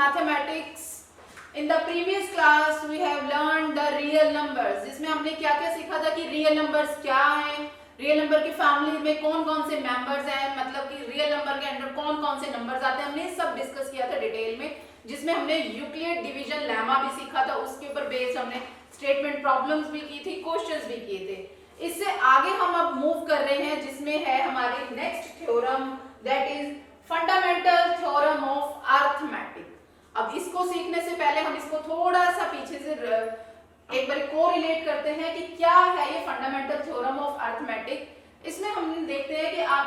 mathematics. In the previous class we have learned the real numbers. जिसमें हमने क्या क्या सीखा था कि रियल नंबर्स क्या हैं, रियल नंबर की फैमिली में कौन कौन से मेंबर्स हैं, मतलब कि रियल नंबर के अंदर कौन कौन से नंबर्स आते हैं, हमने सब डिस्कस किया था डिटेल में. जिसमें हमने यूक्लिड डिवीजन लेमा भी सीखा था, उसके ऊपर बेस्ड हमने स्टेटमेंट प्रॉब्लम्स भी की थी, क्वेश्चंस भी किए थे. इससे आगे हम अब मूव कर रहे हैं जिसमें है हमारी next theorem, that is fundamental theorem of arithmetic. अब इसको सीखने से पहले हम इसको थोड़ा सा पीछे से एक बार कोरिलेट करते हैं कि क्या है ये फंडामेंटल थ्योरम ऑफ अरिथमेटिक. इसमें हम देखते हैं कि आप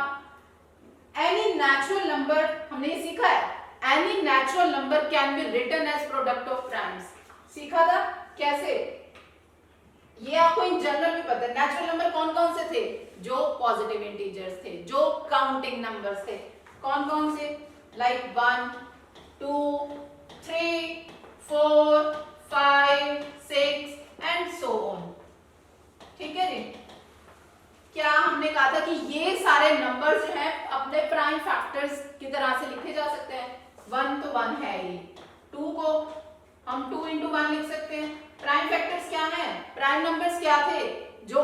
एनी नेचुरल नंबर, हमने ये सीखा है any natural number can be written as product of primes. सीखा था कैसे, ये आपको इन जनरल भी पता है. नेचुरल नंबर कौन कौन से थे, जो पॉजिटिव इंटीजर्स थे, जो काउंटिंग नंबर्स थे. कौन कौन से, लाइक 1 2 3 4 5 6 एंड सो ऑन. ठीक है जी. क्या हमने कहा था कि ये सारे नंबर्स जो हैं अपने प्राइम फैक्टर्स की तरह से लिखे जा सकते हैं. 1 तो 1 है ही, 2 को हम 2 into 1 लिख सकते हैं. प्राइम फैक्टर्स क्या हैं, प्राइम नंबर्स क्या थे जो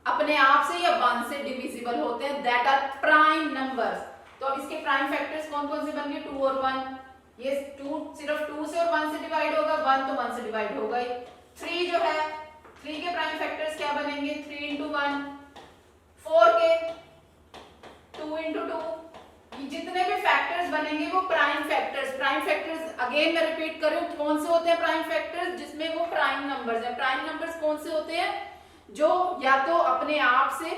अपने आप से या 1 से डिविजिबल होते हैं, दैट आर प्राइम नंबर्स. तो अब इसके प्राइम फैक्टर्स कौन कौन से बन गए, 2 और 1. ये 2 सिर्फ 2 से और 1 से डिवाइड होगा, 1 तो 1 से डिवाइड होगा ही. 3 जो है, 3 के प्राइम फैक्टर्स क्या बनेंगे, 3 into 1. 4 के 2 into 2. ये जितने भी फैक्टर्स बनेंगे वो prime factors. Prime factors again मैं रिपीट कर रही हूँ, कौन से होते हैं प्राइम फैक्टर्स, जिसमें वो प्राइम नंबर्स हैं. प्राइम नंबर्स कौन से होते हैं, जो या तो अपने आप से,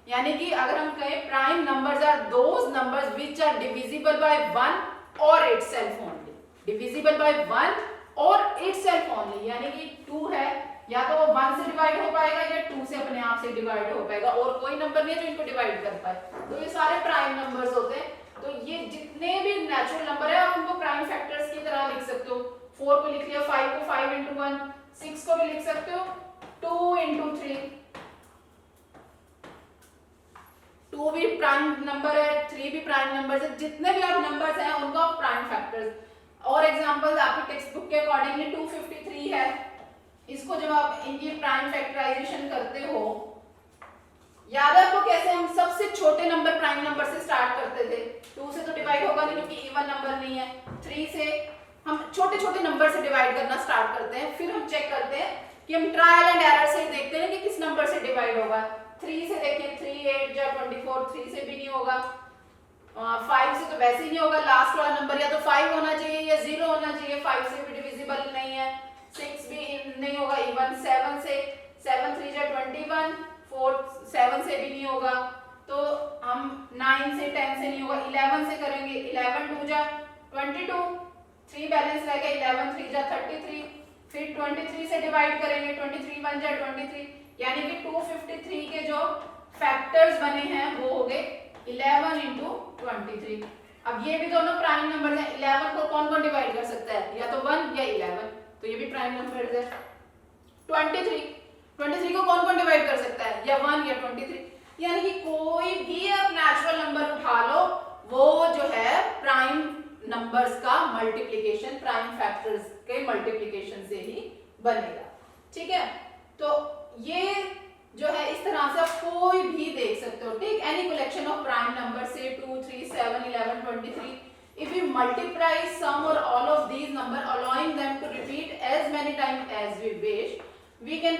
यानी कि अगर हम कहें prime numbers are those numbers which are divisible by 1 और इटसेल्फ ओनली. डिविजिबल बाय 1 और इटसेल्फ ओनली, यानी कि 2 है, या तो वो 1 से डिवाइड हो पाएगा या 2 से अपने आप से डिवाइड हो पाएगा, और कोई नंबर नहीं है जो इनको डिवाइड कर पाए. तो ये सारे प्राइम नंबर्स होते हैं. तो ये जितने भी नेचुरल नंबर है आप उनको प्राइम फैक्टर्स की तरह लिख सकते हो. 4 को लिख लिया, 5 को 5 into 1, 6 को भी लिख सकते हो 2 into 3. 2 भी प्राइम नंबर है, 3 भी प्राइम नंबर है. जितने भी आप नंबर्स हैं उनको आप प्राइम फैक्टर्स. और एग्जांपल आपके टेक्स्ट बुक के अकॉर्डिंगली 253 है. इसको जब आप इनकी प्राइम फैक्टराइजेशन करते हो, याद है आपको कैसे हम सबसे छोटे नंबर प्राइम नंबर से स्टार्ट करते थे. 2 से तो डिवाइड होगा नहीं क्योंकि इवन नंबर नहीं है. 3 से हम छोटे छोटे नंबर से डिवाइड करना स्टार्ट करते हैं, फिर हम चेक करते हैं कि हम ट्रायल एंड एरर से देखते हैं कि किस नंबर से डिवाइड होगा. 3 से देखिए, 3 8 या 24, 3 से भी नहीं होगा. 5 से तो वैसे ही नहीं होगा, लास्ट वाला नंबर या तो 5 होना चाहिए या 0 होना चाहिए. 5 से भी डिविजिबल नहीं है. 6 भी नहीं होगा इवन. 7 से 7 3 या 21, 4 7 से भी नहीं होगा. तो हम 9 से 10 से नहीं होगा. 11 से करेंगे, 11 2 जा 22, 3 बैलेंस रहेगा, 11 3 जा 33. फिर 23 से डिवाइड करेंगे, 23 1 जा 23, यानी कि 253 के जो फैक्टर्स बने हैं वो हो गए 11 into 23. अब ये भी दोनों प्राइम नंबर हैं. 11 को कौन कौन डिवाइड कर सकता है, या तो 1 या 11, तो ये भी प्राइम नंबर है. 23 को कौन कौन डिवाइड कर सकता है, या 1 या 23. यानी कि कोई भी आप नेचुरल नंबर उठा लो, वो जो है प्राइम नंबर्स का मल्टीप्लिकेशन, प्राइम फैक्टर्स के मल्टीप्लिकेशन से ही बनेगा. ठीक है. तो ये जो है इस तरह से आप कोई भी देख सकते हो. ठीक, any collection of prime number से 2 3 7 11 23. If we multiply some or all of these number, allowing them to repeat as many times as we wish, we can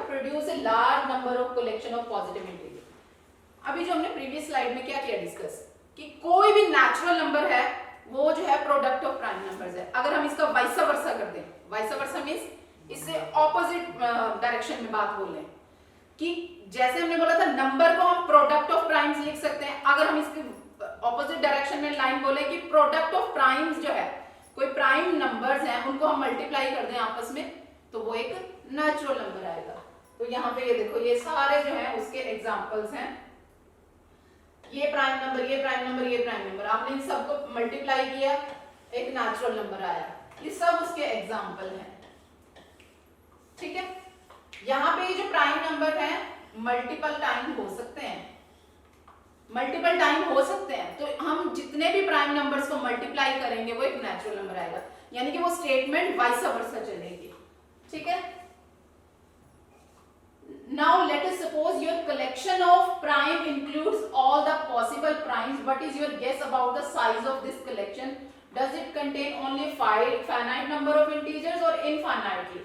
produce a large number of collection of positive integers. अभी जो हमने previous slide में क्या किया discuss, कि कोई भी natural number है वो जो है प्रोडक्ट ऑफ प्राइम नंबर्स है. अगर हम इसका वाइस वर्सा कर दें, वाइस वर्सा मींस इससे ऑपोजिट डायरेक्शन में बात बोलें, कि जैसे हमने बोला था नंबर को हम प्रोडक्ट ऑफ प्राइम्स लिख सकते हैं. अगर हम इसके ऑपोजिट डायरेक्शन में लाइन बोले कि प्रोडक्ट ऑफ प्राइम्स जो है, कोई प्राइम नंबर्स हैं उनको हम मल्टीप्लाई कर दें आपस में, तो वो एक नेचुरल नंबर आएगा. तो यहाँ पे ये देखो, ये सारे जो हैं उसके एग्जांपल्स हैं. ये प्राइम नंबर, ये प्राइम नंबर, ये प्राइम नंबर, आपने इन सबको मल्टीप्लाई किया, एक नेचुरल नंबर आया. ये सब उसके एग्जांपल हैं. ठीक है. यहाँ पे ये जो प्राइम नंबर है मल्टीपल टाइम हो सकते हैं. मल्टीपल टाइम हो सकते हैं, तो हम जितने भी प्राइम नंबर्स को मल्टीप्लाई करेंगे वो एक नेचुरल नंबर आएगा, यानी कि वो स्टेटमेंट वाइस वर्सा चलेगी। ठीक है, now let us suppose your collection of prime includes all the possible primes. What is your guess about the size of this collection? Does it contain only finite number of integers or infinitely?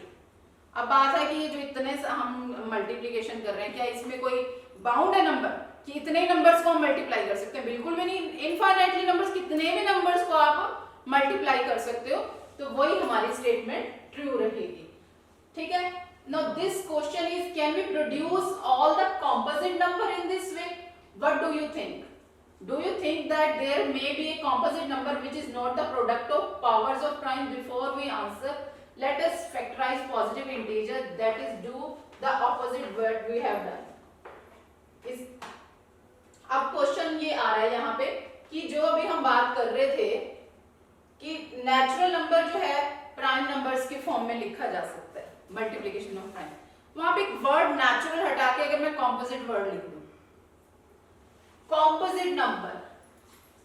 अब बात है कि ये जो इतने हम multiplication कर रहे हैं, क्या इसमें कोई बाउंड है नंबर कि इतने नंबर्स को हम मल्टीप्लाई कर सकते हैं? बिल्कुल भी नहीं। इनफाइनाइटली नंबर्स, कितने भी नंबर्स को आप मल्टीप्लाई कर सकते हो, तो वही हमारी स्टेटमेंट ट्रू रहेगी। ठीक है, now this question is, can we produce all the composite number in this way? What do you think? Do you think that there may be a composite number which is not the product of powers of prime? Before we answer, let us factorize positive integer, that is do the opposite what we have done. इस अब question ये आ रहा है यहाँ पे कि जो अभी हम बात कर रहे थे कि नेचुरल नंबर जो है प्राइम नंबर्स के फॉर्म में लिखा जा सकता है, मल्टीप्लिकेशन ऑफ प्राइम, वहां पे एक वर्ड नेचुरल हटा के अगर मैं कॉम्पोजिट वर्ड लिख दूं, कॉम्पोजिट नंबर,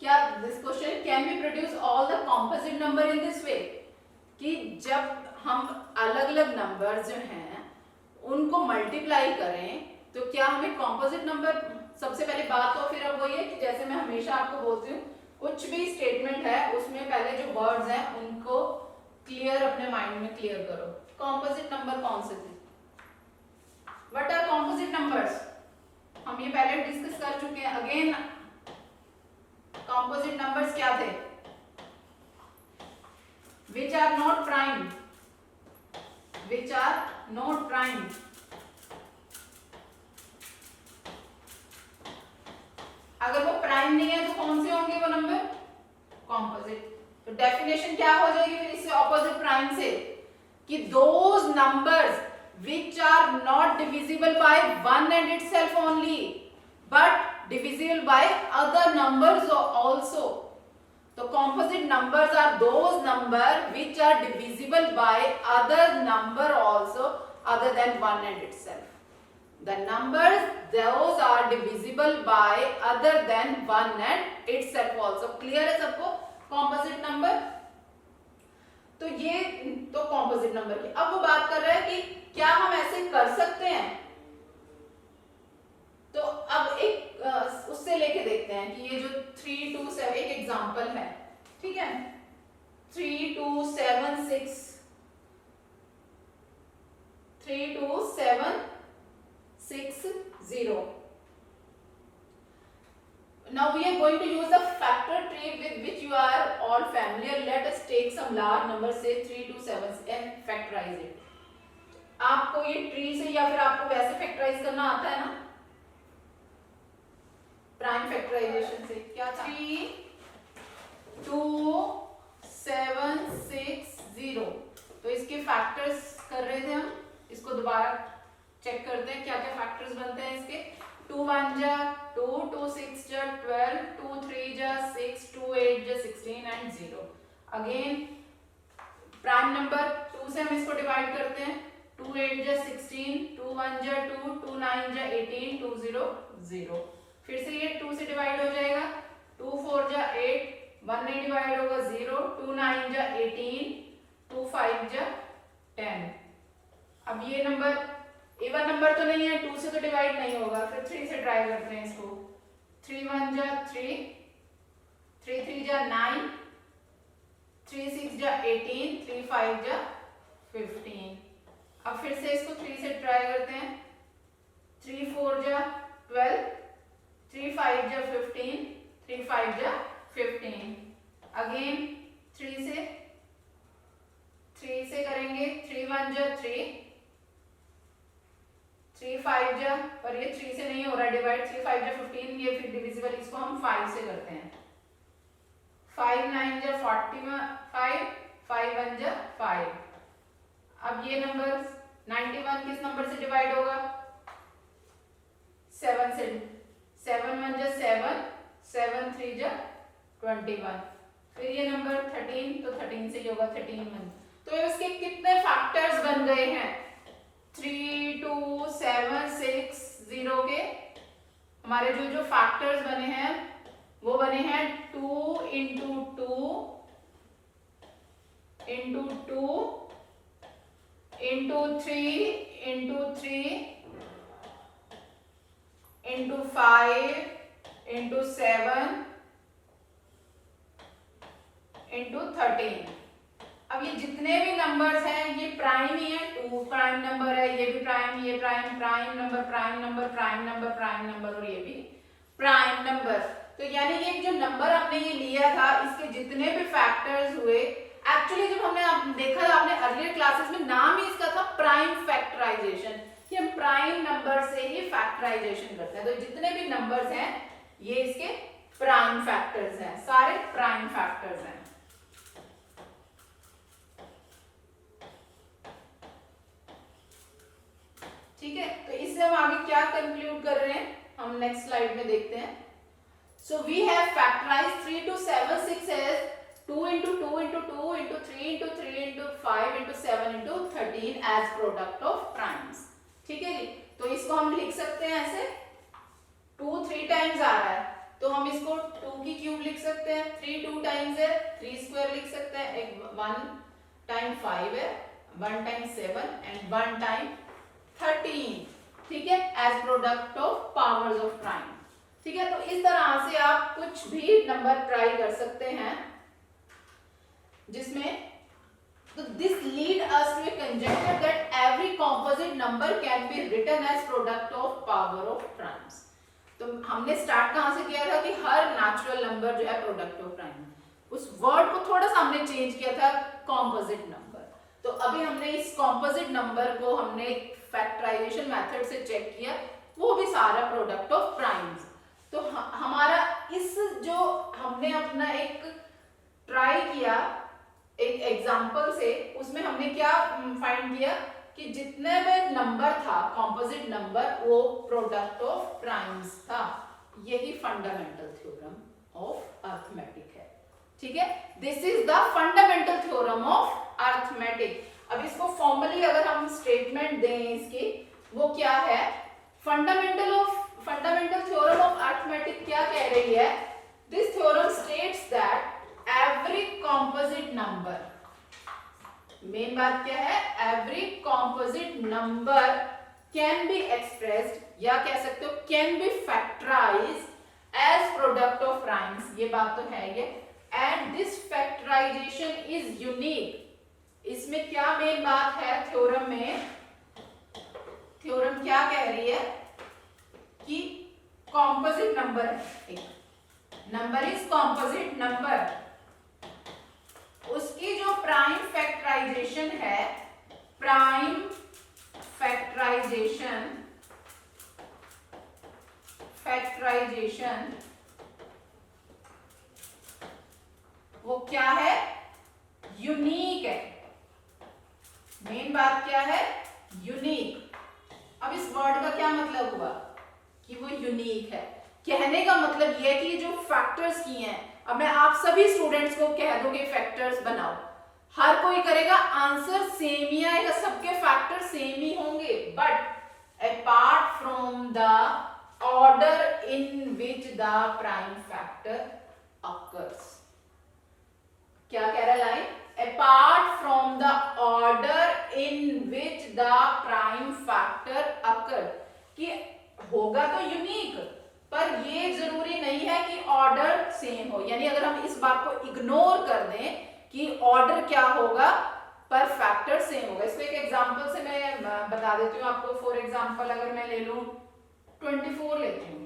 क्या this question can be produce all the composite number in this way, कि जब हम अलग अलग नंबर्स जो हैं उनको मल्टीप्लाई करें तो क्या हमें कॉम्पोजिट नंबर, सबसे पहले बात तो फिर अब वही है कि जैसे मैं हमेशा आपको बोलती हूँ, कुछ भी स्टेटमेंट है उसमें पहले जो वर्ड्स हैं उनको क्लियर अपने माइंड में क्लियर करो। कॉम्पोजिट नंबर कौन से थे? What are composite numbers? हम ये पहले डिस्कस कर चुके हैं। अगेन कॉम्पोजिट नंबर्स क्या थे? Which are not prime, which are not prime. अगर वो प्राइम नहीं है तो कौन से होंगे वो नंबर? कॉम्पोजिट। तो डेफिनेशन क्या हो जाएगी फिर इससे ऑपोजिट प्राइम से, कि those numbers which are not divisible by one and itself only but divisible by other numbers also. तो composite numbers are those numbers which are divisible by other number also other than one and itself. The numbers those are divisible by other than one and itself also. Clear है सबको composite number? तो ये तो composite number की। अब वो बात कर रहा है कि क्या हम ऐसे कर सकते हैं, तो अब एक उससे लेके देखते हैं कि ये जो 3 2 7 एक एग्जांपल है, ठीक है, 3 2 7 6 3 2 7 6 0. Now we are going to use the factor tree with which you are all familiar. Let us take some large number, say 3 2 7 and factorize it. आपको ये ट्री से या फिर आपको वैसे फैक्टराइज करना आता है ना, प्राइम फैक्टराइजेशन से। क्या 3 2 7 6 0, तो इसके फैक्टर्स कर रहे थे हम, इसको दोबारा चेक करते हैं क्या क्या फैक्टर्स बनते हैं इसके। 2 1 जा 2, 2 6 जा 12, 2 3 जा 6, 2 8 जा 16 एंड 0। अगेन प्राइम नंबर 2 से हम इसको डिवाइड करते हैं, 2 8 जा 16, 2 1 जा 2, 2 9 जा 18, 2 0 0। फिर से ये 2 से डिवाइड हो जाएगा, 2 4 जा 8, 1 नहीं डिवाइड होगा 0, 2 9 जा 18, 2 5 जा 10। अब ये नंबर इवन नंबर तो नहीं है, 2 से तो डिवाइड नहीं होगा, फिर 3 से ट्राई करते हैं इसको। 3 1 जा 3, 3 3 जा 9, 3 6 जा 18, 3 5 जा 15। अब फिर से इसको 3 से ट्राई करते हैं, 3 4 जा 12, 3 5 जा 15, 3 5 जा 15। अगेन 3 से करेंगे, 3 1 जा 3, 3 5 जा, पर ये 3 से नहीं हो रहा डिवाइड, 3 5 जा 15, ये फिर डिविजिबल, इसको हम 5 से करते हैं। 5 9 जा 45, 5 1 जा 5। अब ये नंबर 91 किस नंबर से डिवाइड होगा? 7 से। 7 1 जा 7, 7 3 जा 21। फिर ये नंबर 13, तो 13 से ही होगा 13 1। तो इसके कितने फैक्टर्स बन गए हैं? 3 2 7 6 0 के हमारे जो जो फैक्टर्स बने हैं वो बने हैं 2 into 2 into 2 into 3 into 3 into 5 into 7 into 13। अब ये जितने भी नंबर्स हैं ये प्राइम ही है, 2 प्राइम नंबर है, ये भी प्राइम, ये prime, prime number, prime number, prime number, prime number और ये भी प्राइम नंबर। तो यानी ये जो नंबर आपने ये लिया था इसके जितने भी फैक्टर्स हुए, एक्चुअली जब हमने देखा था आपने अर्लियर क्लासेस में, नाम ही इसका था प्राइम फैक्टराइजेशन, कि हम प्राइम नंबर से ही फैक्टराइजेशन करते हैं। तो जितने भी नंबर्स हैं ये इसके प्राइम फैक्टर्स हैं, सारे प्राइम फैक्टर्स हैं। ठीक है, तो इससे हम आगे क्या कंक्लूड कर रहे हैं हम नेक्स्ट स्लाइड में देखते हैं। So we have factorised 3 to 7 6 as 2 into 2 into 2 into 3 into 3 into 5 into 7 into 13 as product of primes। ठीक है जी, तो इसको हम लिख सकते हैं ऐसे, 2 3 टाइम्स आ रहा है तो हम इसको 2 की क्यूब लिख सकते हैं, 3 2 टाइम्स है 3 स्क्वायर लिख सकते हैं, एक 1 टाइम 5 है, 1 टाइम 7 एंड 1 टाइम 13। ठीक है, as product of powers of prime. ठीक है, तो इस तरह से आप कुछ भी नंबर ट्राई कर सकते हैं जिसमें, तो this lead us to a conjecture that every composite number can be written as product of power of primes. तो हमने स्टार्ट कहां से किया था कि हर नेचुरल नंबर जो है प्रोडक्ट ऑफ प्राइम, उस वर्ड को थोड़ा सा हमने चेंज किया था कॉम्पोजिट नंबर। तो अभी हमने इस कॉम्पोजिट नंबर को हमने फैक्टराइजेशन मेथड से चेक किया, वो भी सारा प्रोडक्ट ऑफ प्राइम्स। तो हमारा इस जो हमने अपना एक ट्राई किया एक एग्जांपल से, उसमें हमने क्या फाइंड किया कि जितने में नंबर था कॉम्पोजिट नंबर वो प्रोडक्ट ऑफ प्राइम्स था। यही फंडामेंटल थ्योरम ऑफ अरिथमेटिक है। ठीक है, this is the fundamental theorem of arithmetic. अब इसको फॉर्मली अगर हम स्टेटमेंट दें इसकी, वो क्या है, फंडामेंटल थ्योरम ऑफ अरिथमेटिक क्या कह रही है, this theorem states that every composite number, मेन बात क्या है, every composite number can be expressed, या कह सकते हो can be factorised as product of primes. ये बात तो है ये, and this factorisation is unique. इसमें क्या मेन बात है थ्योरम में, थ्योरम क्या कह रही है कि कॉम्पोजिट नंबर है, नंबर इज कॉम्पोजिट नंबर, उसकी जो प्राइम फैक्टराइजेशन है, प्राइम फैक्टराइजेशन वो क्या है, यूनिक है। मेन बात क्या है, यूनिक। अब इस वर्ड का क्या मतलब हुआ कि वो यूनिक है। कहने का मतलब ये है कि जो फैक्टर्स किए हैं, अब मैं आप सभी स्टूडेंट्स को कह दूंगी फैक्टर्स बनाओ, हर कोई करेगा, आंसर सेम ही आएगा, सबके फैक्टर सेम ही होंगे, but apart from the order in which the prime factor occurs. क्या कह रहा है line, apart from the order in which the prime factor occur, कि होगा तो यूनिक, पर ये जरूरी नहीं है कि ऑर्डर सेम हो। यानी अगर हम इस बात को इग्नोर कर दें कि ऑर्डर क्या होगा पर फैक्टर सेम होगा। इसको एक एग्जांपल से मैं बता देती हूँ आपको। फॉर एग्जांपल अगर मैं ले लूं 24 लेती हूँ,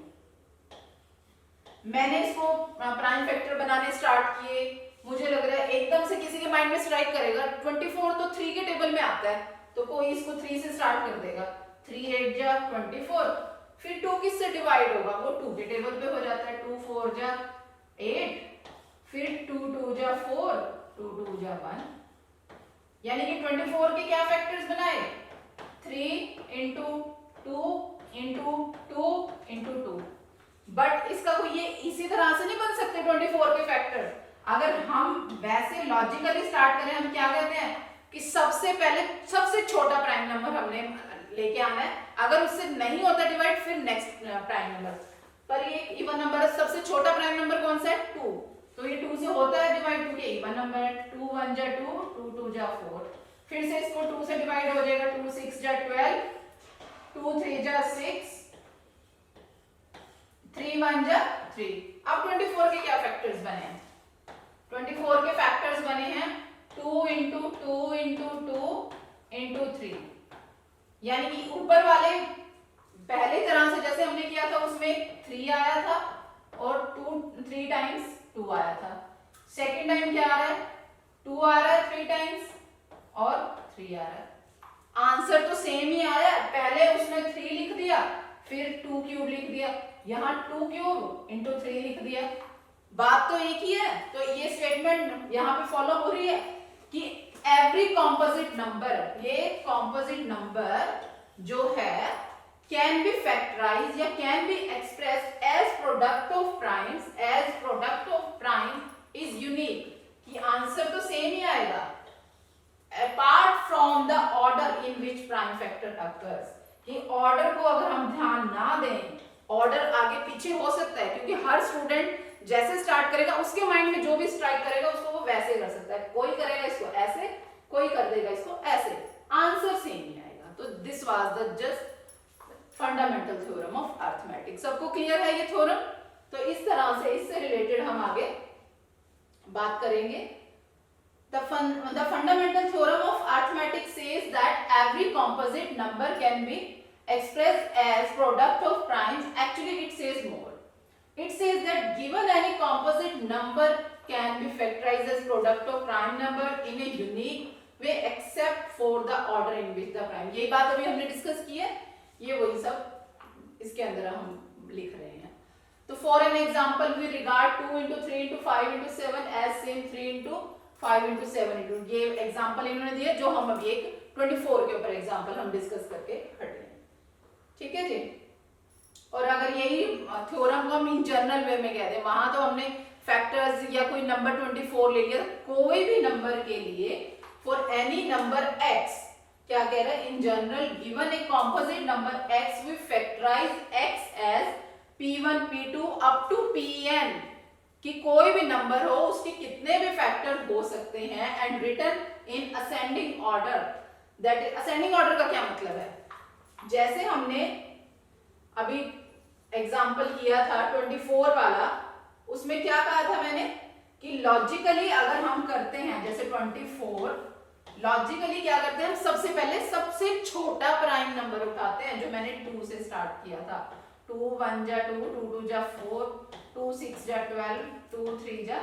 मैंने इसको प्राइम फैक्टर बनाने स्टार्ट किए, मुझे लग रहा है एकदम से किसी के माइंड में स्ट्राइक करेगा 24 तो 3 के टेबल में आता है, तो कोई इसको 3 से स्टार्ट कर देगा, 3 8 जा 24, फिर 2 किससे डिवाइड होगा, वो 2 के टेबल पे हो जाता है, 2 4 जा 8, फिर 2 2 जा 4, 2 2 जा 1, यानी कि 24 के क्या फैक्टर्स बनाए, 3 into 2 into 2 into 2। बट इसका कोई ये इसी तरह से नहीं बन सकते 24 के फैक्टर। अगर हम वैसे लॉजिकली स्टार्ट करें, हम क्या कहते हैं कि सबसे पहले सबसे छोटा प्राइम नंबर हमने लेके आना है, अगर उससे नहीं होता डिवाइड फिर नेक्स्ट प्राइम नंबर। पर ये एक इवन नंबर है। सबसे छोटा प्राइम नंबर कौन सा है? 2। तो ये 2 से होता है डिवाइड, 2 के इवन नंबर है। 2 1 जा 2, 2 2 जा 4। फिर से इसको 2 से डिवाइड हो जाएगा, 2 6 जा 12, 2 3 जा 6, 3 1 जा 3। अब 24 के क्या फैक्टर्स बने हैं? 24 के फैक्टर्स बने हैं 2 इंटू 2 इंटू 2 इंटू 3, यानी कि ऊपर वाले पहले तरह से जैसे हमने किया था उसमें 3 आया था और 3 टाइम्स 2 आया था। सेकेंड टाइम क्या आ रहा है? 2 आ रहा है 3 टाइम्स और 3 आ रहा है। आंसर तो सेम ही आया, पहले उसने 3 लिख दिया, फिर 2 क्यूब लिख दिया, यहाँ 2 क्यूब इंटू 3 लिख दिया। बात तो एक ही है। तो ये स्टेटमेंट यहाँ पे फॉलो हो रही है कि एवरी कॉम्पोजिट नंबर, ये कॉम्पोजिट नंबर जो है कैन बी फैक्टराइज या can be express as product of primes, as product of prime is unique. कि आंसर तो सेम ही आएगा apart from the order in which prime factor occurs. कि order को अगर हम ध्यान ना दें, ऑर्डर आगे पीछे हो सकता है, क्योंकि हर स्टूडेंट जैसे स्टार्ट करेगा उसके माइंड में जो भी स्ट्राइक करेगा उसको वो वैसे कर सकता है। कोई करेगा इसको ऐसे, कोई कर देगा इसको ऐसे, आंसर सेम ही आएगा। तो this was the just fundamental theorem of arithmetic. सबको क्लियर है ये थ्योरम? तो इस तरह से इससे रिलेटेड हम आगे बात करेंगे। The fundamental theorem of arithmetic says that every composite number can be expressed as product of primes. Actually, it says more. It says that given any composite number can be factorized as product of prime number in a unique way except for the order in which the prime. यही बात अभी हमने discuss की है, ये वही सब इसके अंदर हम लिख रहे हैं। तो for an example, we regard 2 into 3 into 5 into 7 as same 3 into 5 into 7 into, ये एग्जाम्पल इन्होंने दिए जो हम अभी एक 24 के ऊपर एग्जाम्पल हम डिस्कस करके हटे हैं। ठीक है जी। और अगर यही थ्योरम को हम इन जनरल वे में कह दें, वहां तो हमने फैक्टर्स या कोई नंबर 24 ले लिया, कोई भी नंबर के लिए फॉर एनी नंबर x क्या कह रहा है? In general given a composite number x we factorise x as p1 p2 up to pn। कि कोई भी नंबर हो उसके कितने भी फैक्टर हो सकते हैं and written in ascending order. That is, ascending order का क्या मतलब है? जैसे हमने अभी एग्जांपल किया था 24 वाला, उसमें क्या कहा था मैंने कि लॉजिकली अगर हम करते हैं जैसे 24, लॉजिकली क्या करते हैं हम? सबसे पहले सबसे छोटा प्राइम नंबर उठाते हैं, जो मैंने 2 से स्टार्ट किया था। 2 1 जा 2, 2 2 जा 4, 2 6 जा 12, 2 3 जा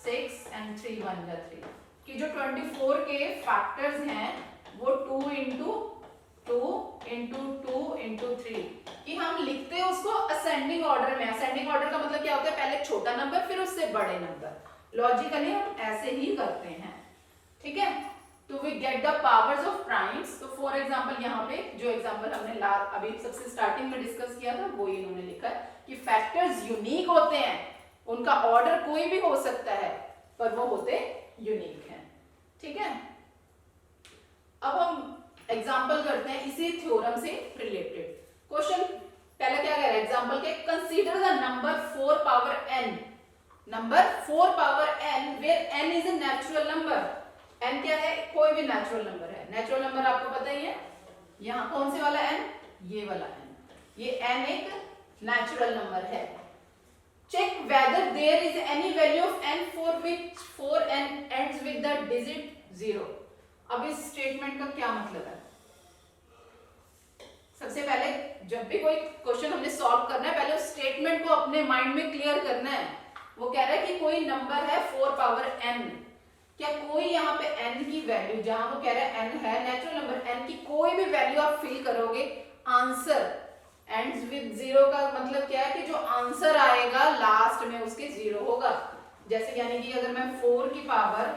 6 एंड 3 1 जा 3। कि जो 24 के फैक्टर्स हैं वो 2 इंटू 2 इंटू 2 इंटू 3। कि हम लिखते हैं उसको असेंडिंग ऑर्डर में। असेंडिंग ऑर्डर का मतलब क्या होता है? पहले छोटा नंबर फिर उससे बड़े नंबर। लॉजिकली हम ऐसे ही करते हैं। ठीक है। तो we get the powers of primes. तो फॉर एग्जांपल यहाँ पे जो एग्जांपल हमने अभी सबसे स्टार्टिंग में डिस्कस किया था वो इन्होंने लिखा है कि फैक्टर्स यूनिक होते हैं, उनका ऑर्डर कोई भी हो सकता है पर वो होते यूनिक हैं। ठीक है। अब हम एग्जांपल करते हैं इसी थ्योरम से रिलेटेड। क्वेश्चन पहले क्या कह रहा है एग्जांपल के? Consider the number 4 power n, number 4 power n where n is a natural number. n क्या है? कोई भी नेचुरल नंबर है। नेचुरल नंबर आपको पता ही है, यहाँ कौन से वाला n? ये वाला n। ये n एक नेचुरल नंबर है। Check whether there is any value of n for which 4n ends with the digit 0। अब इस स्टेटमेंट का क्या मतलब है? सबसे पहले जब भी कोई क्वेश्चन हमने सॉल्व करना है, पहले उस स्टेटमेंट को अपने माइंड में क्लियर करना है। वो कह रहा है कि कोई नंबर है 4 पावर n, क्या कोई यहाँ पे n की वैल्यू, जहां वो कह रहा है n है नेचुरल नंबर, n की कोई भी वैल्यू आप फिल करोगे, आंसर एंड्स विद 0 का मतलब क्या है कि जो आंसर आएगा लास्ट में उसके 0 होगा। जैसे यानी कि अगर मैं 4 की power,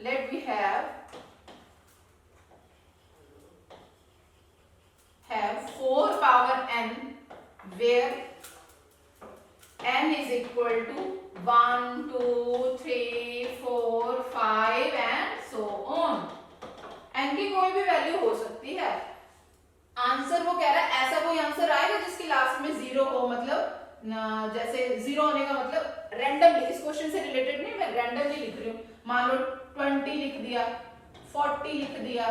let we have 4 power n where n is equal to 1 2 3 4 5 and so on। n की कोई भी वैल्यू हो सकती है। आंसर वो कह रहा है ऐसा कोई आंसर आएगा जिसके लास्ट में जीरो हो, मतलब जैसे जीरो होने का मतलब रैंडमली, इस क्वेश्चन से रिलेटेड नहीं, मैं रैंडमली लिख रही हूँ। मान लो 20 लिख दिया, 40 लिख दिया,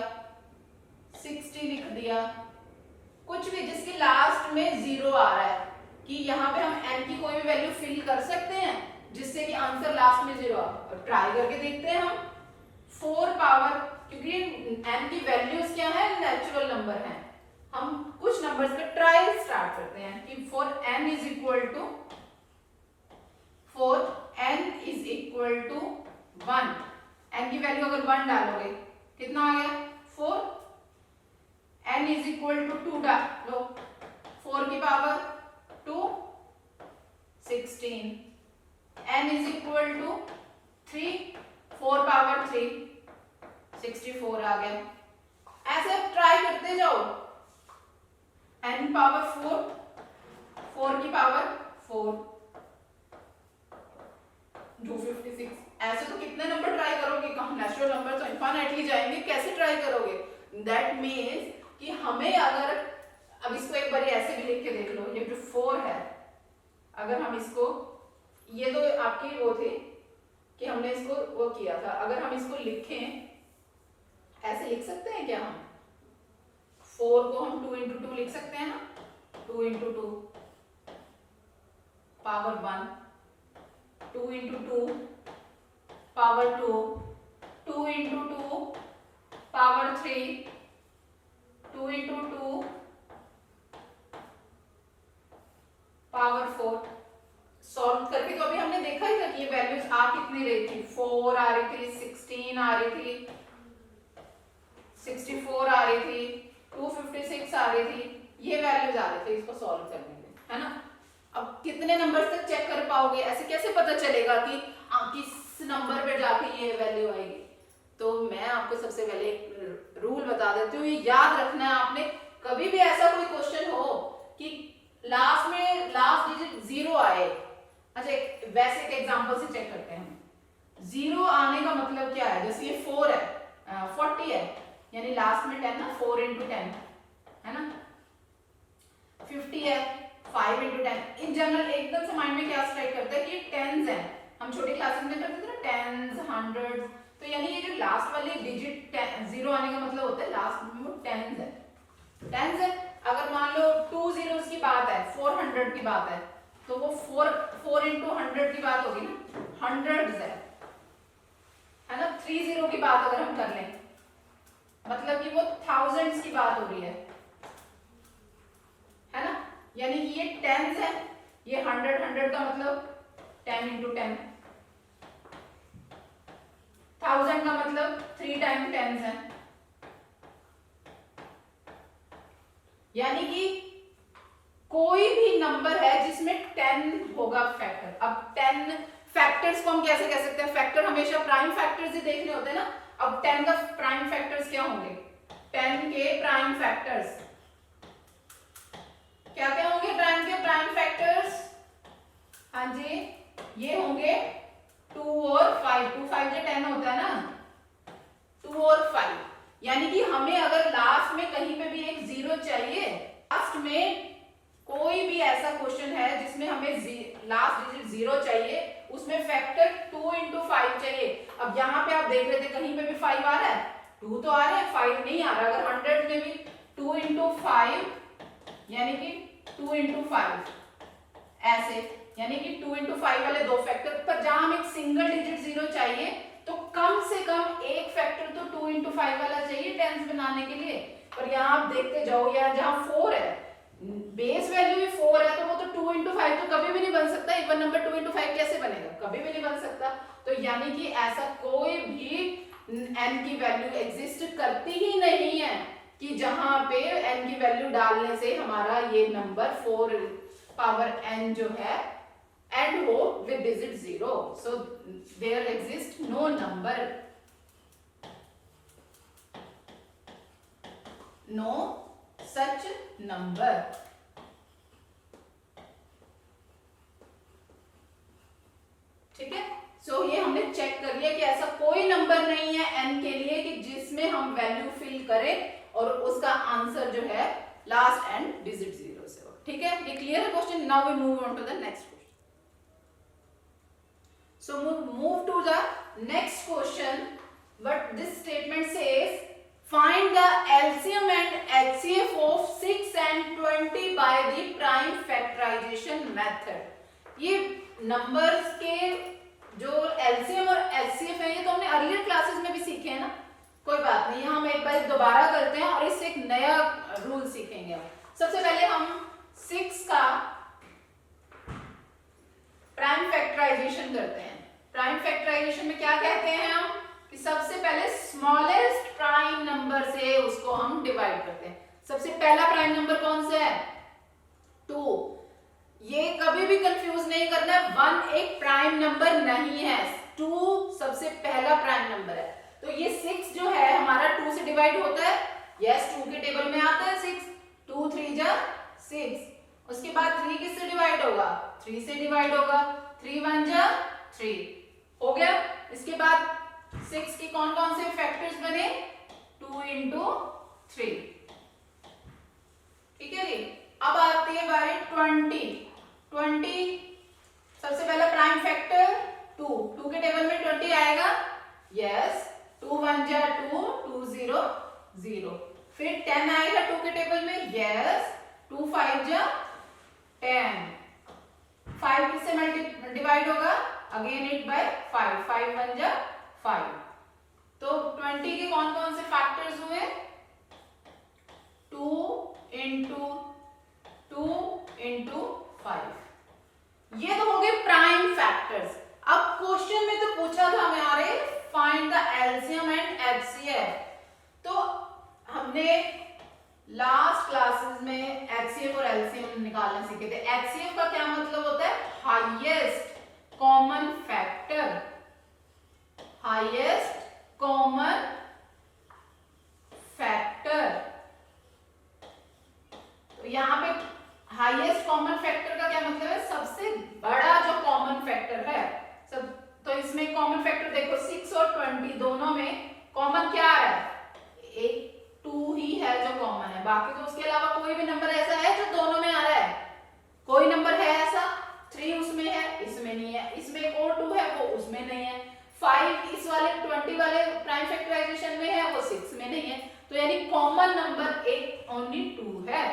60 लिख दिया, कुछ भी जिसके लास्ट में जीरो आ रहा है, कि यहाँ पे हम n की कोई भी वैल्यू फिल कर सकते हैं जिससे कि आंसर लास्ट में जीरो आ। ट्राई करके देखते हैं हम। 4 पावर, क्योंकि n की वैल्यूज क्या है, नेचुरल नंबर है, हम कुछ नंबर्स पे ट्रायल स्टार्ट करते हैं कि for n is equal to 1, n की वैल्यू अगर 1 डालोगे कितना आ गया 4, n इज इक्वल टू 2 डालो, 4 की power 2 16, n is equal to 3, 4 power 3 64 आ गया। ऐसे आप ट्राई करते जाओ, n पावर 4, 4 की पावर 4 256। ऐसे तो कितने नंबर ट्राई करोगे, कहाँ नेचुरल नंबर तो इनफाइनाइटली जाएंगे, कैसे ट्राई करोगे। दैट मीन्स कि हमें अगर, अब इसको एक बार ऐसे भी लिख के देख लो, ये जो 4 है, अगर हम इसको, ये तो आपकी वो थी कि हमने इसको वो किया था, अगर हम इसको लिखें ऐसे लिख सकते हैं क्या हम 4 को हम 2 into 2 लिख सकते हैं ना, 2 into 2 power 1, 2 into 2 power 2, 2 into 2 power 3, 2 into 2 power 4। Solve करके तो अभी हमने देखा ही था कि ये वैल्यूज आ कितनी रही थी, 4 आ रही थी, 16 आ रही थी, 64 आ रही थी, 256 आ रही थी, ये वैल्यूज आ रही थी इसको सॉल्व करने में, है ना। अब कितने नंबर तक चेक कर पाओगे, ऐसे कैसे पता चलेगा कि किस नंबर पे जाके ये वैल्यू आएगी। तो मैं आपको सबसे पहले एक रूल बता देती हूँ, ये याद रखना है आपने। कभी भी ऐसा कोई क्वेश्चन हो कि लास्ट में लास्ट डिजिट जीरो आए, अच्छा वैसे एक एग्जांपल से चेक करते हैं, जीरो आने का मतलब क्या है, जैसे ये 4 है, 40 है, यानी लास्ट में 10 ना, 4 into 10 है ना, 50 है, 5 into 10। इन जनरल एकदम से माइंड में क्या स्ट्राइक करता है कि टेंस है, हम छोटी क्लासेस में करते थे ना टेंस, हंड्रेड्स, तो यानी ये जो लास्ट वाली डिजिट जीरो आने का मतलब होता है लास्ट में वो टेंस है, टेंस है। अगर मान लो 2 zeros की बात है, 400 की बात है, तो वो 4 into 100 की बात होगी ना, हंड्रेड्स है ना। 3 0 की बात अगर हम कर लें मतलब कि वो थाउजेंड्स की बात हो रही है ना, यानी कि ये टेंस है, ये 100 का मतलब 10 into 10, 1000 का मतलब 3 times 10 है, यानी कि कोई भी नंबर है जिसमें 10 होगा फैक्टर। अब 10 फैक्टर्स को हम कैसे कह सकते हैं, फैक्टर हमेशा प्राइम फैक्टर्स ही देखने होते हैं ना। अब 10 का प्राइम फैक्टर्स क्या होंगे, 10 के प्राइम फैक्टर्स क्या क्या होंगे, 10 के प्राइम फैक्टर्स, हाँ जी ये होंगे 2 और 5, 2 5 जो 10 होता है ना, 2 और 5। यानी कि हमें अगर लास्ट में कहीं पे भी एक जीरो चाहिए, लास्ट में कोई भी ऐसा क्वेश्चन है जिसमें हमें लास्ट डिजिट जीरो चाहिए, उसमें फैक्टर 2 into 5 चाहिए। अब यहाँ पे आप देख रहे थे कहीं पे भी 5 आ रहा है, 2 तो आ रहा है, 5 नहीं आ रहा। अगर 100 में भी 2 into 5 यानी कि 2 into 5 ऐसे, यानी कि 2 into 5 वाले दो फैक्टर पर जहां हम एक सिंगल डिजिट जीरो चाहिए तो कम से कम एक फैक्टर तो 2 into 5 वाला चाहिए टेंस बनाने के लिए। पर यहाँ आप देखते जाओ, यहाँ जहां 4 है, बेस वैल्यू भी 4 है, तो वो तो 2 into 5 तो कभी भी नहीं बन सकता। इवन नंबर 2 into 5 कैसे बनेगा, कभी भी नहीं बन सकता। तो यानी कि ऐसा कोई भी n की वैल्यू एग्जिस्ट करती ही नहीं है कि जहां पे n की वैल्यू डालने से हमारा ये नंबर 4 पावर n जो है एंड हो with digit zero. So there exist no number, no such number. ठीक है, सो ये हमने चेक कर लिया कि ऐसा कोई नंबर नहीं है n के लिए कि जिसमें हम वैल्यू फिल करें और उसका आंसर जो है लास्ट एंड डिजिट 0 से हो। ठीक है, ये क्लियर है question. Now we move on to the next question. So move to the next question. What this statement says, find the LCM and HCF of 6 and 20 by the prime factorization method. ये numbers के जो LCM और HCF है ये तो हमने earlier classes में भी सीखे हैं ना, कोई बात नहीं, हम एक बार दोबारा करते हैं और इससे एक नया रूल सीखेंगे। सबसे पहले हम 6 का प्राइम फैक्टराइजेशन करते हैं। प्राइम फैक्टराइजेशन में क्या कहते हैं हम कि सबसे पहले स्मॉलेस्ट प्राइम नंबर से उसको हम डिवाइड करते हैं। सबसे पहला प्राइम नंबर कौन सा है? 2। ये कभी भी कंफ्यूज नहीं करना है, 1 एक प्राइम नंबर नहीं है, 2 सबसे पहला प्राइम नंबर है। तो ये 6 जो है हमारा 2 से डिवाइड होता है। यस, 2 के टेबल में आता है 6, 2 3 जा 6। उसके बाद 3 किससे डिवाइड होगा? 3 से डिवाइड होगा, 3 1 जा 3 हो गया। इसके बाद 6 के कौन कौन से फैक्टर्स बने? 2 into 3। ठीक है जी। अब आती है बारी 20। सबसे पहला प्राइम फैक्टर 2 के टेबल में 20 आएगा। यस, 2 1 जा 2, 2 0 0। फिर 10 आएगा 2 के टेबल में। यस, 2 5 जा 10। 5 किससे डिवाइड होगा? अगेन इट बाय 5, 5 1 जा 5। तो 20 के कौन कौन से फैक्टर्स हुए? 2 into 2 into 5। ये तो हो गए प्राइम फैक्टर्स। अब क्वेश्चन में तो पूछा था हमारे find the LCM and HCF. तो हमने लास्ट क्लासेस में एचसीएफ और एलसीएम निकालना सीखे थे। एचसीएफ का क्या मतलब होता है? Highest common factor. Highest common factor. तो यहां पे हाईएस्ट कॉमन फैक्टर का क्या मतलब है? सबसे बड़ा जो कॉमन फैक्टर है सब। तो इसमें कॉमन फैक्टर देखो 6 और 20 दोनों में कॉमन क्या आ रहा है? एक 2 ही है जो कॉमन है, बाकी तो उसके अलावा कोई भी नंबर ऐसा है जो दोनों में आ रहा है? कोई नंबर है ऐसा? 3 उसमें है, इसमें नहीं है। इसमें एक और 2 है, वो उसमें नहीं है। 5 इस वाले 20 वाले प्राइम फैक्टराइजेशन में है, वो 6 में नहीं है। तो यानी कॉमन नंबर एक ओनली 2 है।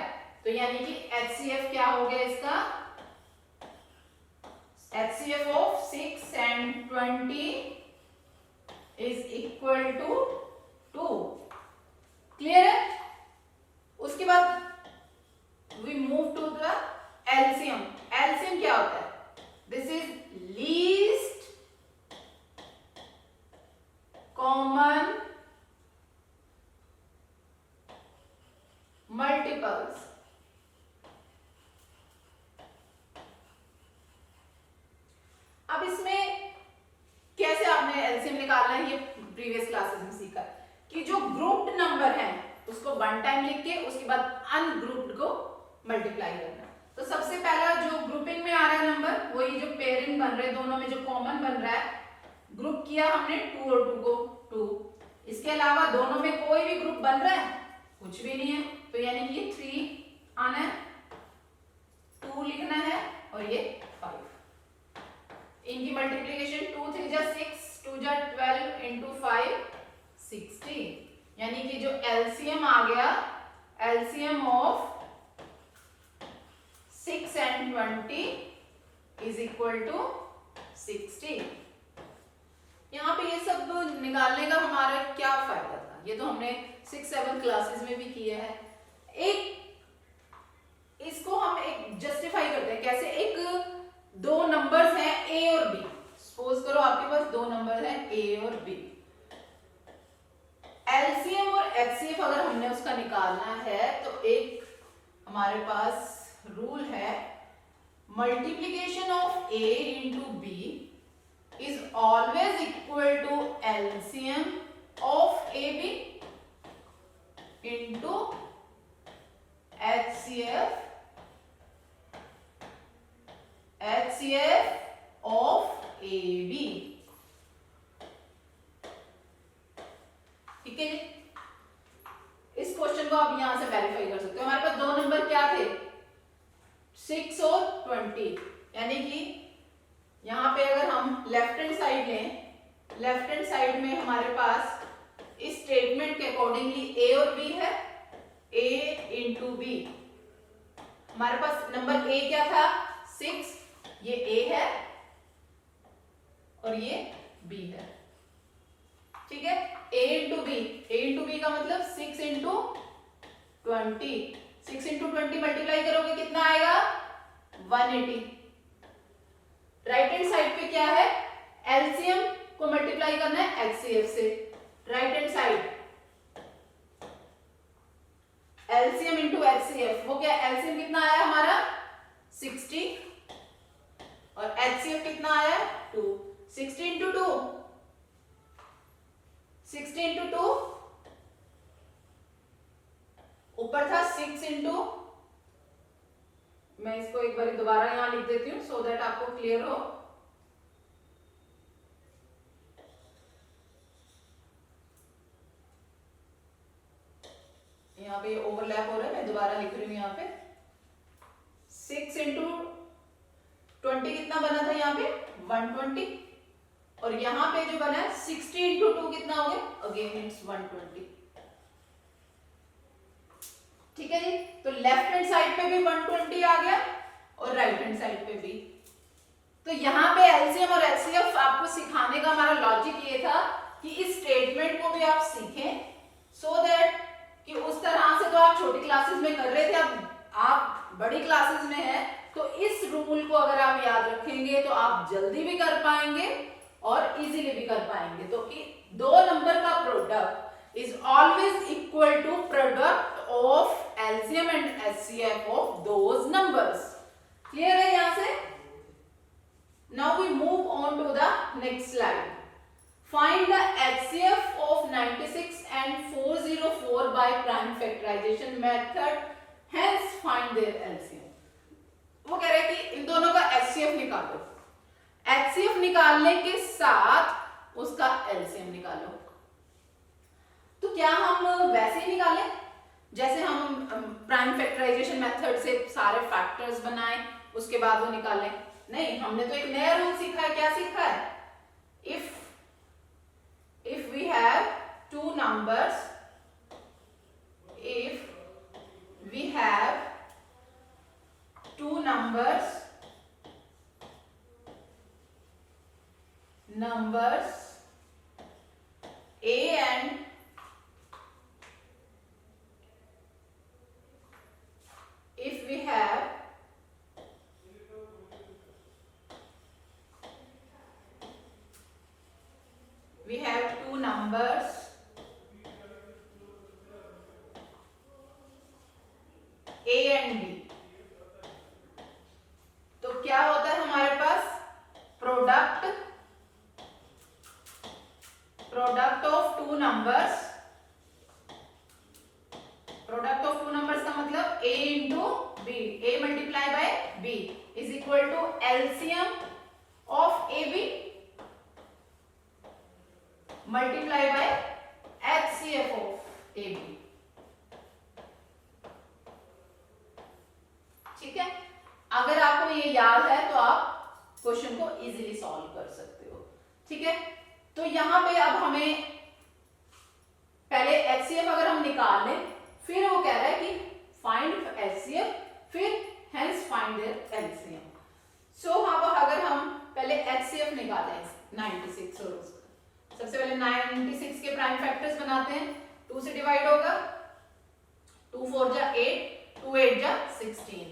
तो यानी कि HCF क्या हो गया इसका? HCF of 6 and 20 is equal to 2। Clear है? उसके बाद we move to the LCM। LCM क्या होता है? This is least common multiples। अब इसमें कैसे आपने एलसीएम निकालना है, ये प्रीवियस क्लासेस में सीखा कि जो ग्रुप्ड नंबर है उसको वन टाइम लिख के उसके बाद अनग्रुप्ड को मल्टीप्लाई करना। तो सबसे पहला जो ग्रुपिंग में आ रहा है नंबर, वो ये जो पेयरिंग बन रहे हैं दोनों में जो कॉमन बन रहा है, ग्रुप किया हमने 2 और 2 को 2। इसके अलावा दोनों में कोई भी ग्रुप बन रहा है? कुछ भी नहीं है। तो यानी कि 3 आना है, 2 लिखना है और ये 5। इनकी मल्टीप्लिकेशन 2 3 जा 6, 2 जा 12 into 5 60। यानी कि जो एलसीएम आ गया, LCM of 6 and 20 is equal to 60। यहाँ पे ये सब निकालने का हमारा क्या फायदा था? ये तो हमने 6-7 क्लासेस में भी किया है। एक इसको हम एक जस्टिफाई करते हैं कैसे? एक 2 नंबर्स हैं A और B। सपोज करो आपके पास 2 नंबर हैं A और B। एलसीएम और एचसीएफ अगर हमने उसका निकालना है तो एक हमारे पास रूल है, multiplication of A into B is always equal to LCM of AB into HCF of AB। ठीक है जी। इस क्वेश्चन क्वेश्चन को आप यहाँ से वेरीफाई कर सकते हो। हमारे पास दो नंबर क्या थे, 6 और 20, यानी कि यहाँ पे अगर हम लेफ्ट हैंड साइड लें, लेफ्ट हैंड साइड में हमारे पास इस स्टेटमेंट के अकॉर्डिंगली ए और बी है, a इंटू बी। हमारे पास नंबर ए क्या था 6, ये a है और ये b है, ठीक है। a इंटू बी का मतलब 6 इंटू 20, 6 इंटू 20 मल्टीप्लाई करोगे कितना आएगा 180। राइट हैंड साइड पे क्या है, एलसीएम को मल्टीप्लाई करना है एचसीएफ से। Right hand side LCM into HCF, वो क्या एलसीएम कितना आया हमारा 60 और एचसीएफ कितना आया 2। 60 इंटू 2, 60 इंटू 2 ऊपर था 6 इंटू, मैं इसको एक बार दोबारा यहां लिख देती हूं सो दैट आपको क्लियर हो। यहाँ पे ओवरलैप हो रहा है, मैं दोबारा लिख रही हूँ यहाँ पे 6 इंटू 20 कितना बना था यहाँ पे 120 और यहाँ पे जो बना है 60 इंटू 2 कितना हो गया अगेन इट्स 120, ठीक है जी। तो लेफ्ट हैंड साइड पे भी 120 आ गया और राइट हैंड साइड पे भी। तो यहाँ पे एलसीएम और एचसीएफ आपको सिखाने का हमारा लॉजिक ये था कि इस स्टेटमेंट को भी आप सीखें सो दैट कि उस तरह से तो आप छोटी क्लासेस में कर रहे थे, अब आप बड़ी क्लासेस में हैं तो इस रूल को अगर आप याद रखेंगे तो आप जल्दी भी कर पाएंगे और इजीली भी कर पाएंगे। तो कि दो नंबर का product is always equal to product of LCM and HCF of those numbers. Clear है यहां से? Now we move on to the next slide. Find the HCF of 96 and 404 by prime factorization method. Hence find their LCM. वो कह रहे हैं कि इन दोनों का HCF निकालो, HCF निकालने के साथ उसका LCM निकालो। तो क्या हम वैसे ही निकालें जैसे हम प्राइम फैक्टराइजेशन मेथड से सारे फैक्टर्स बनाएं उसके बाद वो निकालें? नहीं, हमने तो एक नया रूल सीखा है। क्या सीखा है? If we have two numbers, if we have two numbers A and if we have two numbers A and B, तो क्या होता है हमारे पास product of two numbers. Product of two numbers का मतलब A into B, A multiply by B is equal to LCM of AB multiply by HCF of AB, ठीक है। अगर आपको ये याद है तो आप क्वेश्चन को इजीली सॉल्व कर सकते हो, ठीक है। तो यहां पे अब हमें पहले HCF अगर हम निकाल लें, फिर वो कह रहा है कि फाइंड HCF, फिर हेंस फाइंड देयर LCM। सो अगर हम पहले HCF निकालें 96 और उसका, सबसे पहले 96 के प्राइम फैक्टर्स बनाते हैं। 2 से डिवाइड होगा, 2 4 जा 8, 2 8 जा 16,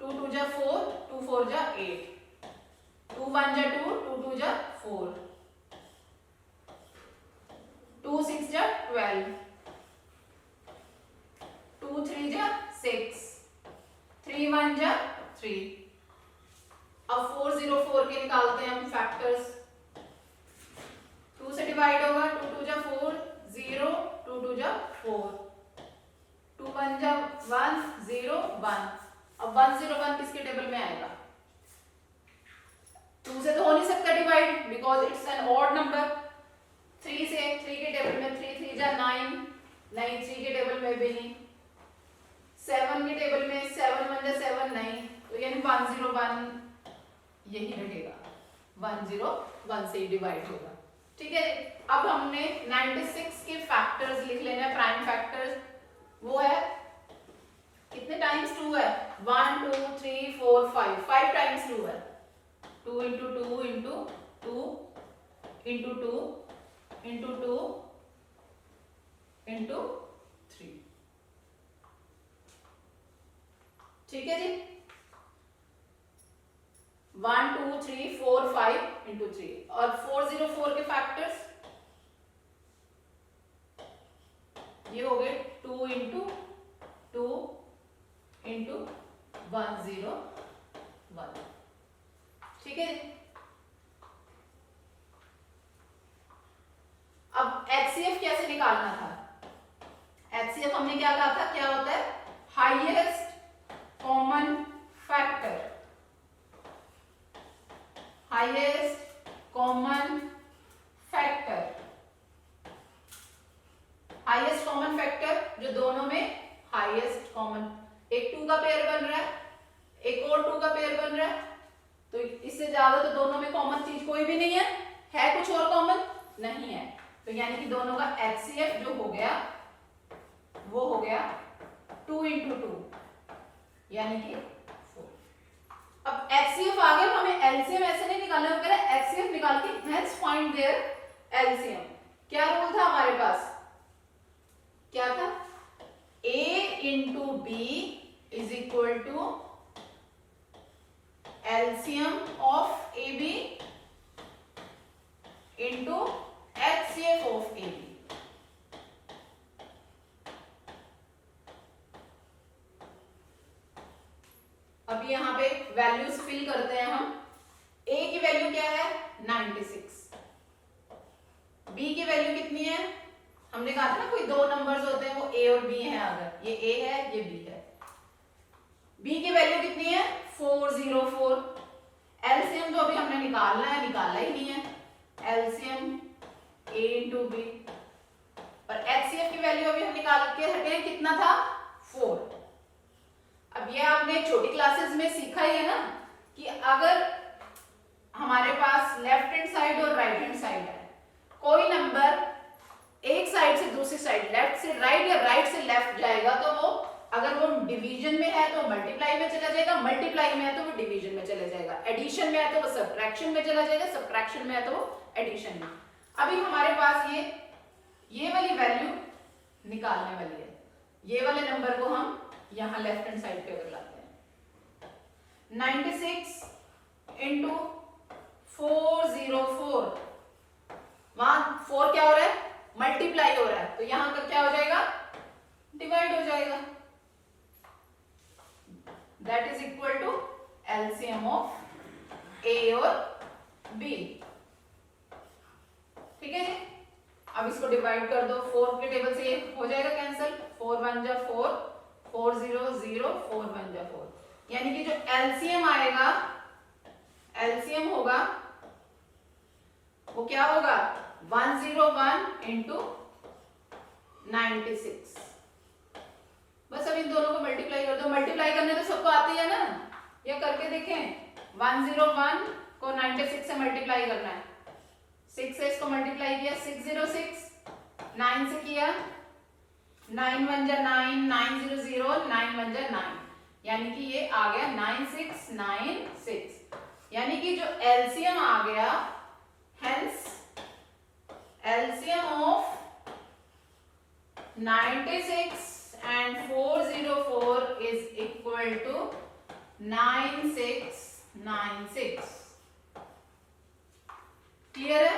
2 2 जा 4, 2 4 जा 8, 2 1 जा 2, 2 2 जा 4, 2 6 जा 12, 2 3 जा 6, 3 1 जा 3। अब 404 के निकालते हैं हम फैक्टर्स। 2 से डिवाइड होगा, 2 2 जा 4, 0, 2 2 जा 4, 2 1 जा 1, 0 1। अब 101 किसके टेबल में आएगा? 2 से तो हो नहीं सकता divide because it's an odd number. 3 से 3 के टेबल में 3 3 जा 9, नहीं, 3 के टेबल में भी नहीं, 7 के टेबल में 7 1 जा 7 नहीं, तो यानी 101 यही रहेगा, 101 से डिवाइड होगा। ठीक है, अब हमने 96 के फैक्टर्स लिख लेना है, प्राइम फैक्टर्स। वो है कितने टाइम्स 2 है, 1 2 3 4 5, 5 टाइम्स 2 है, 2 into 2 into 2 into 2 into 2 into 3। ठीक है जी, 1 2 3 4 5 इंटू 3। और 404 के फैक्टर्स ये हो गए 2 इंटू 2 इंटू 101। ठीक है, अब HCF कैसे निकालना था? HCF हमने क्या कहा था, क्या होता है, highest common factor, highest common factor, highest common factor जो दोनों में हाईएस्ट कॉमन, एक 2 का पेयर बन रहा है, एक और 2 का पेयर बन रहा है, तो इससे ज्यादा तो दोनों में कॉमन चीज कोई भी नहीं है कुछ और कॉमन नहीं है, तो यानी कि दोनों का HCF जो हो गया वो हो गया 2 इंटू 2 यानी कि 4। अब HCF आ गया, हमें LCM ऐसे नहीं निकालना, वो कह रहा है HCF निकाल के हेंस फाइंड देयर LCM। क्या रूल था हमारे पास, क्या था, A into B is equal to LCM of AB into HCF of AB। अब यहां पे वैल्यूज फिल करते हैं हम। A की वैल्यू क्या है 96, B की वैल्यू कितनी है, हमने कहा था ना कोई दो नंबर्स होते हैं वो A और B हैं, अगर ये A है ये B है, B की वैल्यू कितनी है 404। एलसीएम तो अभी हमने निकालना है, निकाला ही नहीं है, एलसीएम A इंटू B, और HCF की वैल्यू अभी हम निकाल के हटे हैं, कितना था 4। अब ये आपने छोटी क्लासेस में सीखा ही है ना कि अगर हमारे पास लेफ्ट हैंड साइड और राइट हैंड साइड है, कोई नंबर एक साइड से दूसरी साइड, लेफ्ट से राइट या राइट से लेफ्ट जाएगा, तो वो अगर वो डिवीजन में है तो मल्टीप्लाई में चला जाएगा, मल्टीप्लाई में है तो वो डिवीजन में चला जाएगा, एडिशन में है तो वो सब्ट्रैक्शन में चला जाएगा, सब्ट्रैक्शन में है तो वो एडिशन में। अभी हमारे पास ये वाली वैल्यू निकालने वाली है, ये वाले नंबर को हम यहां लेफ्ट हैंड साइड पे अगर लाते हैं, 96 इंटू 404, वहां 4 क्या हो रहा है मल्टीप्लाई हो रहा है, तो यहां का क्या हो जाएगा डिवाइड हो जाएगा, that is equal to LCM of A और B। ठीक है जी, अब इसको डिवाइड कर दो, 4 के टेबल से ये हो जाएगा कैंसिल, 4 1 जा 4, 4 0 0, 4 1 जा 4, यानी कि जो एलसीएम आएगा, एलसीएम होगा वो क्या होगा 101 इंटू 96। बस अब इन दोनों को मल्टीप्लाई कर दो, मल्टीप्लाई करने तो सबको आती है ना, ये करके देखें, 101 को 96 से मल्टीप्लाई करना है, 6 से इसको मल्टीप्लाई किया 606, 9 से किया 9 1 जा 9, 9 0 0, 9 1 जा 9, यानी कि ये आ गया 9696, यानी कि जो एलसीएम आ गया, hence LCM of 96 and 404 is equal to 9696। Clear है?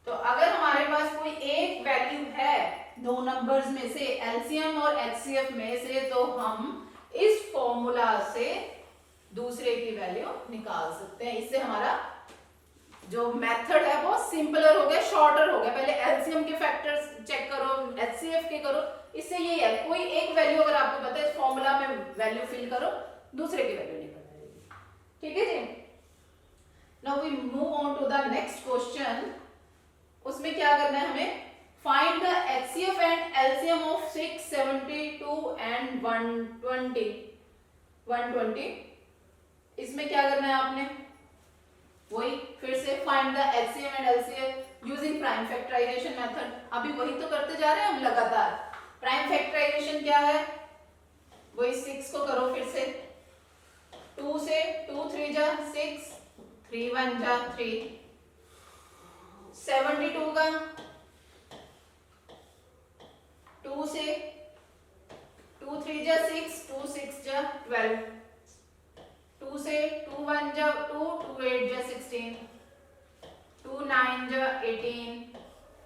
तो अगर हमारे पास कोई एक वैल्यू है दो नंबर्स में से, LCM और HCF में से, तो हम इस फॉर्मूला से दूसरे की वैल्यू निकाल सकते हैं। इससे हमारा जो मेथड है वो सिंपलर हो गया, शॉर्टर हो गया। पहले एलसीएम के फैक्टर्स चेक करो, एचसीएफ के करो, इससे ये है कोई एक वैल्यू अगर आपको पता है, इस फॉर्मूला में वैल्यू फिल करो, दूसरे की वैल्यू निकल जाएगी। ठीक है जी, now we move on to the next question. उसमें क्या करना है हमें, find the HCF and LCM of 672 and 120। इसमें क्या करना है आपने, वही फिर से find the HCM and LCM using prime factorisation method. अभी वही तो करते जा रहे हैं हम लगातार। प्राइम फैक्टराइजेशन क्या है, वही 6 को करो फिर से, 2 से 2 3 जा 6, 3 1 जा 3, 72 का 2 से 2 3 जा 6, 2 6 जा 12, 2 से 2 1 जा 2, 2 8 जा 16, 2 9 जा 18,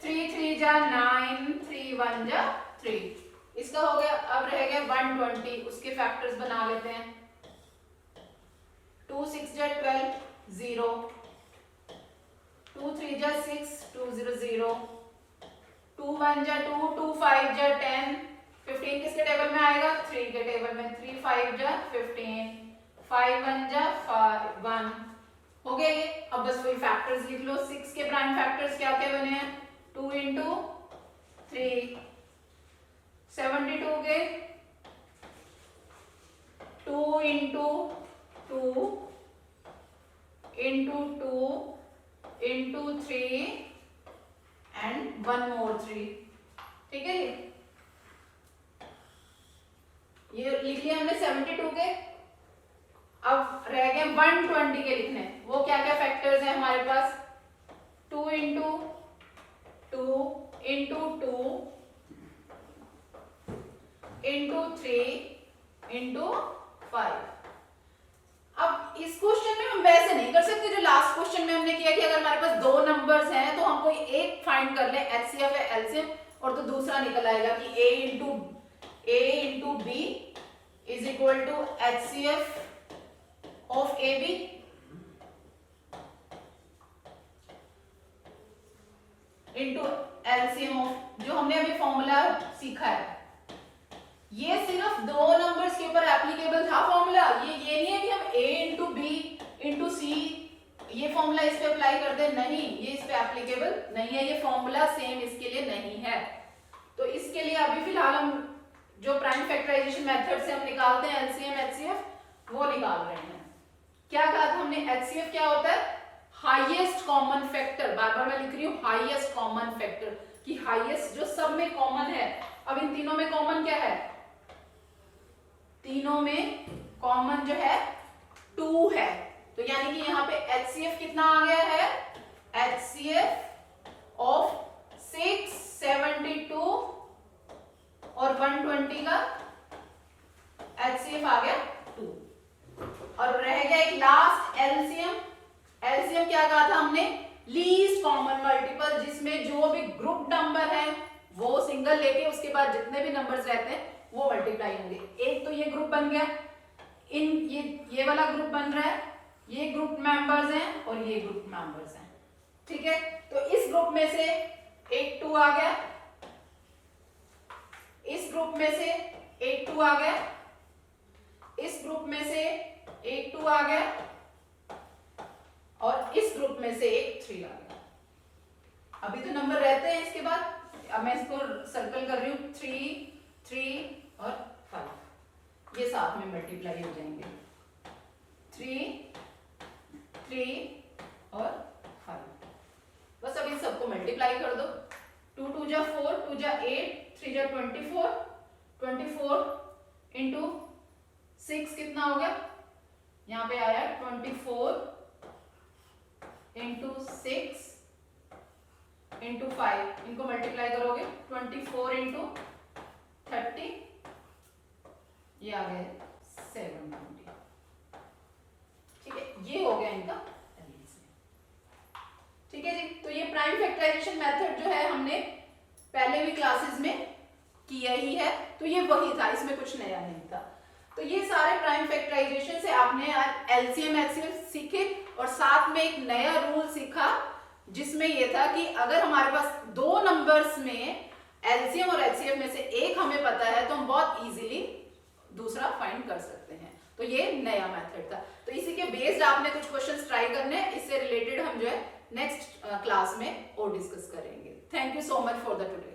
3 3 जा 9, 3 1 जा 3। इसका हो गया। अब रह गया 120, उसके फैक्टर्स बना लेते हैं। 2 6 जा 12 0, 2 3 जा 6 2 0 0, 2 1 जा 2, 2 5 जा 10, 15 किसके टेबल में आएगा, 3 के टेबल में, 3 5 जा 15, 5 1 जा 1। हो गया ये। अब बस वही फैक्टर्स लिख लो। 6 के प्राइम फैक्टर्स क्या क्या बने हैं, 2 into 3, 72 के 2 into 2 into 2 into 3 and 1 more 3। ठीक है, ये लिख लिया हमने 72 के। अब रह गए 120 के लिखने। वो क्या क्या फैक्टर्स हैं हमारे पास, 2 into 2 into 2 into 3 into 5। अब इस क्वेश्चन में हम वैसे नहीं कर सकते जो लास्ट क्वेश्चन में हमने किया कि अगर हमारे पास दो नंबर्स हैं तो हम कोई एक फाइंड कर ले HCF या LCM, और तो दूसरा निकल आएगा कि A into B is equal to HCF of AB। into LCM of, जो हमने अभी फॉर्मूला सीखा है, ये सिर्फ दो नंबर्स के ऊपर एप्लीकेबल था फॉर्मूला। ये नहीं है कि हम A into B into C ये फॉर्मूला इस पे अप्लाई कर दे, नहीं, ये इस पे एप्लीकेबल नहीं है। ये फॉर्मूला सेम इसके लिए नहीं है। तो इसके लिए अभी फिलहाल हम जो प्राइम फैक्टराइजेशन मेथड से हम निकालते हैं LCM HCF वो निकाल रहे हैं। क्या कहा था हमने, HCF क्या होता है, हाईएस्ट कॉमन फैक्टर। बार बार मैं लिख रही हूँ हाईएस्ट कॉमन फैक्टर, कि हाईएस्ट जो सब में कॉमन है। अब इन तीनों में कॉमन क्या है, तीनों में कॉमन जो है 2 है। तो यानी कि यहाँ पे HCF कितना आ गया है, HCF ऑफ 672 और 120 का HCF आ गया 2। और रह गया एक लास्ट LCM। LCM क्या कहा था हमने, लीस्ट कॉमन मल्टीपल, जिसमें जो भी ग्रुप नंबर है वो सिंगल लेके उसके बाद जितने भी नंबर्स रहते हैं वो मल्टीप्लाई होंगे। एक तो ये ग्रुप बन गया, ये वाला ग्रुप बन रहा है, ये ग्रुप मेंबर्स हैं और ये ग्रुप मेंबर्स हैं। ठीक है, तो इस ग्रुप में से एक 2 आ गया, इस ग्रुप में से एक 2 आ गया, इस ग्रुप में से एक 2 आ गया और इस ग्रुप में से एक 3 आ गया। अभी तो नंबर रहते हैं इसके बाद। अब मैं इसको सर्कल कर रही हूँ, 3 3 और 5, ये साथ में मल्टीप्लाई हो जाएंगे, 3 3 और 5। बस अब इन सबको मल्टीप्लाई कर दो। 2 2 जा 4, 2 जा 8, 3 जा 24, 24 इंटू 6 कितना हो गया, यहाँ पे आया 24 इंटू 6 इंटू 5। इनको मल्टीप्लाई करोगे 24 इंटू 30, ये आ गया 720। ठीक है, ये हो गया इनका LCM। ठीक है जी, तो ये प्राइम फैक्टराइजेशन मेथड जो है हमने पहले भी क्लासेस में किया ही है, तो ये वही था, इसमें कुछ नया नहीं था। तो ये सारे प्राइम फैक्टराइजेशन से आपने LCM HCF सीखे और साथ में एक नया रूल सीखा जिसमें ये था कि अगर हमारे पास दो नंबर्स में LCM और HCF में से एक हमें पता है तो हम बहुत इजीली दूसरा फाइंड कर सकते हैं। तो ये नया मेथड था। तो इसी के बेस्ड आपने कुछ क्वेश्चंस ट्राई करने, इससे रिलेटेड हम जो है नेक्स्ट क्लास में और डिस्कस करेंगे। Thank you so much for the today.